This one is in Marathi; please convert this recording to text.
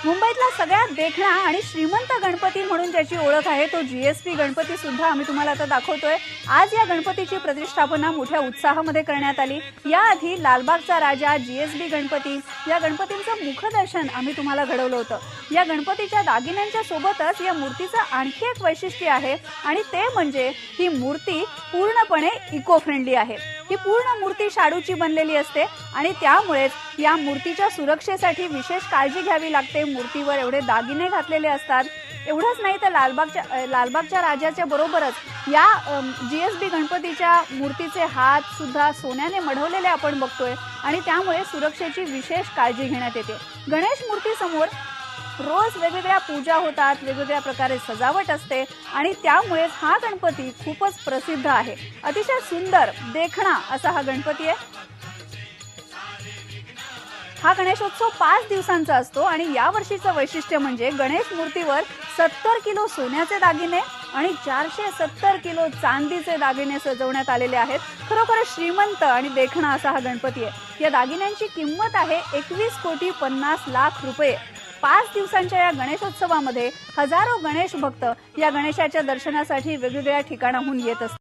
मुंबईतला सगळ्यात देखणा आणि श्रीमंत गणपती म्हणून ज्याची ओळख आहे तो जीएसबी गणपती सुद्धा आम्ही तुम्हाला आता दाखवतोय। आज या गणपतीची प्रतिष्ठापना मोठ्या उत्साहामध्ये करण्यात आली। याआधी लालबागचा राजा जीएसबी गणपती या गणपतींचं मुखदर्शन आम्ही तुम्हाला घडवलं होतं। या गणपतीच्या दागिन्यांच्या सोबतच या मूर्तीचं आणखी एक वैशिष्ट्य आहे आणि ते म्हणजे ही मूर्ती पूर्णपणे इको फ्रेंडली आहे। ही पूर्ण मूर्ती शाडूची बनलेली असते आणि त्यामुळेच या मूर्तीच्या सुरक्षेसाठी विशेष काळजी घ्यावी लागते। मूर्तीवर एवढे दागिने घातलेले असतात। एवढंच नाही तर लालबागच्या राजाच्या बरोबरच या जीएसबी गणपतीच्या मूर्तीचे हात सुद्धा सोन्याने मढवलेले आपण बघतोय आणि त्यामुळे सुरक्षेची विशेष काळजी घेण्यात येते। गणेश मूर्ती समोर रोज वेगवेगळ्या पूजा होतात, वेगवेगळ्या प्रकारे सजावट असते आणि त्यामुळे हा गणपती खूपच प्रसिद्ध आहे। अतिशय सुंदर देखणा असा हा गणपती आहे। हा गणेशोत्सव 5 दिवसांचा असतो आणि या वर्षीचं वैशिष्ट्य म्हणजे गणेश मूर्तीवर 70 किलो सोन्याचे दागिने आणि 470 किलो चांदीचे दागिने सजवण्यात आलेले आहेत। खरोखर श्रीमंत आणि देखणा असा हा गणपती आहे। या दागिन्यांची किंमत आहे 21,50,00,000 रुपये। 5 दिवसांच्या या गणेशोत्सवामध्ये हजारो गणेश भक्त या गणेशाच्या दर्शनासाठी वेगवेगळ्या ठिकाणाहून येत असतात।